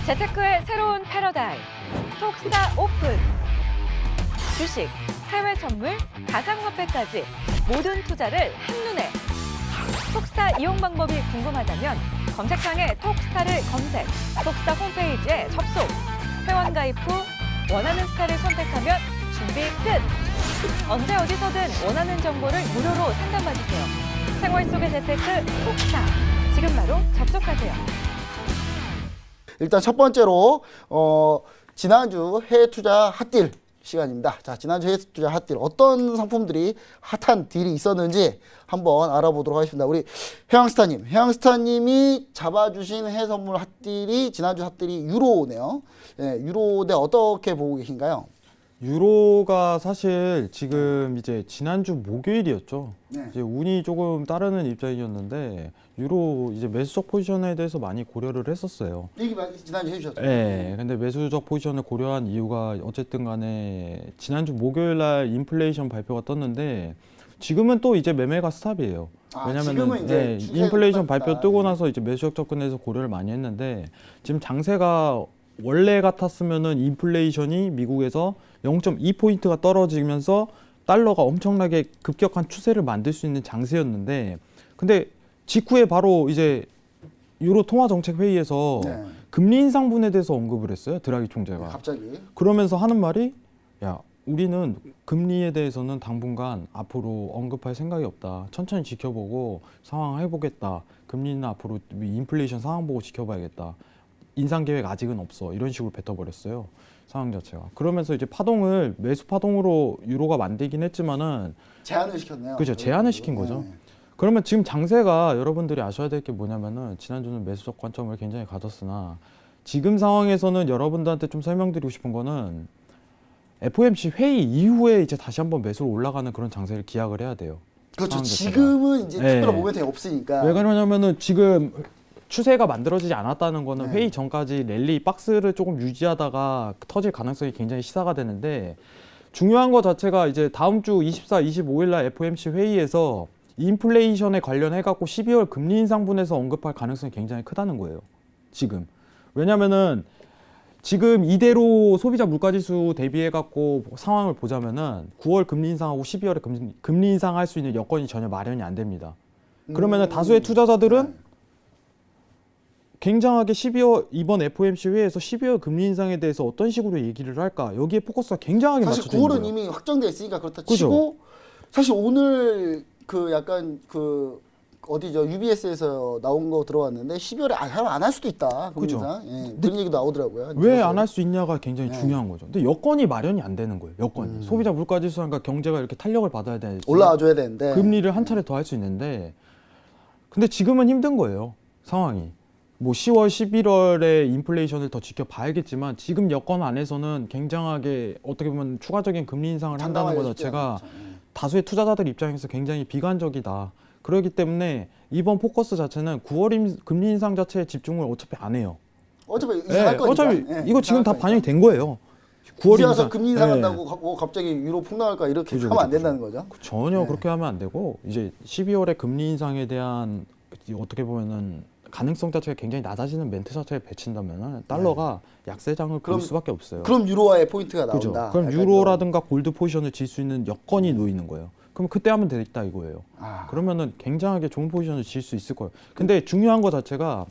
재테크의 새로운 패러다임, 톡스타 오픈. 주식, 해외 선물, 가상화폐까지 모든 투자를 한눈에. 톡스타 이용 방법이 궁금하다면 검색창에 톡스타를 검색, 톡스타 홈페이지에 접속. 회원 가입 후 원하는 스타를 선택하면 준비 끝! 언제 어디서든 원하는 정보를 무료로 상담받으세요. 생활 속의 재테크 톡스타. 지금 바로 접속하세요. 일단 첫 번째로 지난주 해외 투자 핫딜 시간입니다. 자, 지난주 해외 투자 핫딜 어떤 상품들이 핫한 딜이 있었는지 한번 알아보도록 하겠습니다. 우리 해양스타님이 잡아주신 해외 선물 핫딜이 지난주 핫딜이 유로네요. 네, 유로대 어떻게 보고 계신가요? 유로가 사실 지금 이제 지난주 목요일이었죠. 네. 이제 운이 조금 따르는 입장이었는데 유로 이제 매수적 포지션에 대해서 많이 고려를 했었어요. 얘기 지난주 해주셨죠? 네. 근데 매수적 포지션을 고려한 이유가 어쨌든 간에 지난주 목요일 날 인플레이션 발표가 떴는데 지금은 또 이제 매매가 스탑이에요. 지금은 이제 인플레이션 발표 뜨고 나서 이제 매수적 접근해서 고려를 많이 했는데 지금 장세가 원래 같았으면은 인플레이션이 미국에서 0.2포인트가 떨어지면서 달러가 엄청나게 급격한 추세를 만들 수 있는 장세였는데 근데 직후에 바로 이제 유로 통화 정책 회의에서 네. 금리 인상분에 대해서 언급을 했어요. 드라기 총재가. 갑자기. 그러면서 하는 말이 야, 우리는 금리에 대해서는 당분간 앞으로 언급할 생각이 없다. 천천히 지켜보고 상황 해보겠다. 금리는 앞으로 인플레이션 상황 보고 지켜봐야겠다. 인상 계획 아직은 없어. 이런 식으로 뱉어버렸어요. 상황 자체가. 그러면서 이제 파동을 매수 파동으로 유로가 만들긴 했지만은 제한을 시켰네요. 그죠. 제한을 시킨 거죠. 네. 그러면 지금 장세가 여러분들이 아셔야 될 게 뭐냐면은 지난주는 매수적 관점을 굉장히 가졌으나 지금 상황에서는 여러분들한테 좀 설명드리고 싶은 거는 FOMC 회의 이후에 이제 다시 한번 매수로 올라가는 그런 장세를 기약을 해야 돼요. 그렇죠. 상황 자체가. 지금은 이제 네. 특별한 모멘텀이 없으니까. 왜 그러냐면은 지금 추세가 만들어지지 않았다는 거는 네. 회의 전까지 랠리 박스를 조금 유지하다가 터질 가능성이 굉장히 시사가 되는데 중요한 거 자체가 이제 다음 주 24, 25일 날 FOMC 회의에서 인플레이션에 관련해 갖고 12월 금리 인상분에서 언급할 가능성이 굉장히 크다는 거예요. 지금. 왜냐면은 지금 이대로 소비자 물가지수 대비해 갖고 상황을 보자면은 9월 금리 인상하고 12월에 금리 인상할 수 있는 여건이 전혀 마련이 안 됩니다. 그러면은 다수의 투자자들은 네. 굉장하게 이번 FOMC 회의에서 12월 금리 인상에 대해서 어떤 식으로 얘기를 할까 여기에 포커스가 굉장히 사실 맞춰져 있는 9월은 거예요. 이미 확정돼 있으니까 그렇다 그죠. 치고 사실 오늘 그 약간 그 어디죠 UBS에서 나온 거 들어왔는데 12월에 안 할 수도 있다. 그죠. 금리상. 예, 그런 얘기도 나오더라고요. 왜 안 할 수 있냐가 굉장히 네. 중요한 거죠. 근데 여건이 마련이 안 되는 거예요. 여건이. 소비자 물가지수가 경제가 이렇게 탄력을 받아야 되는데 올라와줘야 되는데 금리를 한 차례 더 할 수 있는데 근데 지금은 힘든 거예요. 상황이. 뭐 10월, 11월에 인플레이션을 더 지켜봐야겠지만 지금 여건 안에서는 굉장하게 어떻게 보면 추가적인 금리 인상을 한다는 것 자체가 다수의 투자자들 입장에서 굉장히 비관적이다. 그렇기 때문에 이번 포커스 자체는 9월 금리 인상 자체에 집중을 어차피 안 해요. 어차피 이상할 거니까. 어차피 예, 이거 지금 다 이상할 반영이 거니까. 된 거예요. 9월 이제 와서 인상. 금리 인상한다고 하고 갑자기 유로 폭락할까 이렇게 그죠, 하면 안 그죠, 된다는 거죠. 전혀 네. 그렇게 하면 안 되고 이제 12월에 금리 인상에 대한 어떻게 보면은 가능성 자체가 굉장히 낮아지는 멘트 자체를 배친다면은 달러가 약세장을 그릴 수밖에 없어요. 그럼 유로화의 포인트가 그죠? 나온다. 그럼 약간 유로라든가 골드 포지션을 질 수 있는 여건이 놓이는 거예요. 그럼 그때 하면 되겠다 이거예요. 그러면은 굉장하게 좋은 포지션을 질 수 있을 거예요. 근데 중요한 거 자체가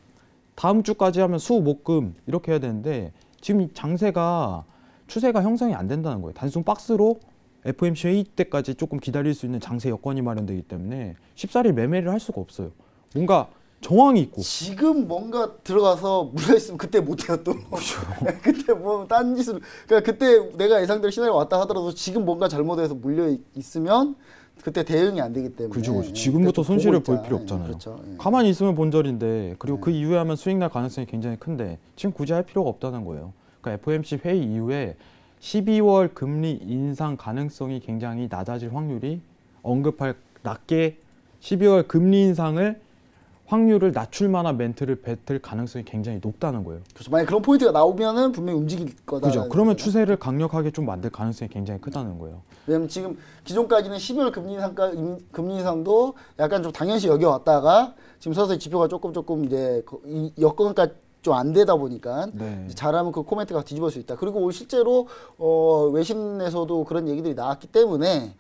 다음 주까지 하면 수, 목, 금 이렇게 해야 되는데 지금 이 장세가 추세가 형성이 안 된다는 거예요. 단순 박스로 FOMC 회의 때까지 조금 기다릴 수 있는 장세 여건이 마련되기 때문에 쉽사리 매매를 할 수가 없어요. 뭔가 정황이 있고. 지금 뭔가 들어가서 물려있으면 그때 못해요 또. 그때 뭐 딴 짓을 그러니까 그때 내가 예상대로 시나리오 왔다 하더라도 지금 뭔가 잘못해서 물려 있으면 그때 대응이 안 되기 때문에. 그죠. 예, 지금부터 그때 좀 손실을 보고 볼 필요 있자. 없잖아요. 그렇죠. 예. 가만히 있으면 본전인데 그리고 그 이후에 하면 수익 날 가능성이 굉장히 큰데 지금 굳이 할 필요가 없다는 거예요. 그러니까 FOMC 회의 이후에 12월 금리 인상 가능성이 굉장히 낮아질 확률이 언급할 낮게 12월 금리 인상을 확률을 낮출 만한 멘트를 뱉을 가능성이 굉장히 높다는 거예요. 그렇죠. 만약 그런 포인트가 나오면은 분명히 움직일 거다. 그죠. 그러면 추세를 강력하게 좀 만들 가능성이 굉장히 크다는 거예요. 왜냐면 지금 기존까지는 12월 금리 인상도 약간 좀 당연시 여겨왔다가 지금 서서히 지표가 조금 이제 이 여건까지 좀 안 되다 보니까 네. 잘하면 그 코멘트가 뒤집을 수 있다. 그리고 실제로 외신에서도 그런 얘기들이 나왔기 때문에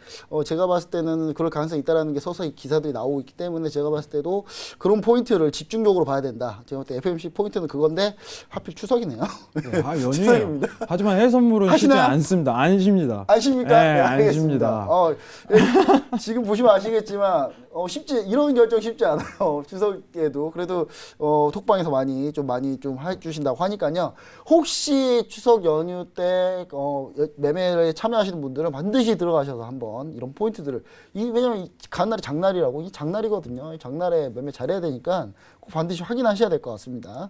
제가 봤을 때는 그럴 가능성이 있다라는 게 서서히 기사들이 나오고 있기 때문에 제가 봤을 때도 그런 포인트를 집중적으로 봐야 된다. 제가 볼 때 FMC 포인트는 그건데 하필 추석이네요. 네, 연휴예요. 추석입니다. 하지만 해외 선물은 쉬지 하시나요? 않습니다. 안 쉽니다. 아십니까? 네, 알겠습니다. 아쉽니다. 지금 보시면 아시겠지만 이런 결정 쉽지 않아요. 추석에도 그래도 톡방에서 많이 좀 해주신다고 하니까요. 혹시 추석 연휴 때 매매에 참여하시는 분들은 반드시 들어가셔서 한번 이런 포인트들을 왜냐면 가는 날이 장날이라고 이 장날이거든요. 이 장날에 매매 잘해야 되니까 꼭 반드시 확인하셔야 될 것 같습니다.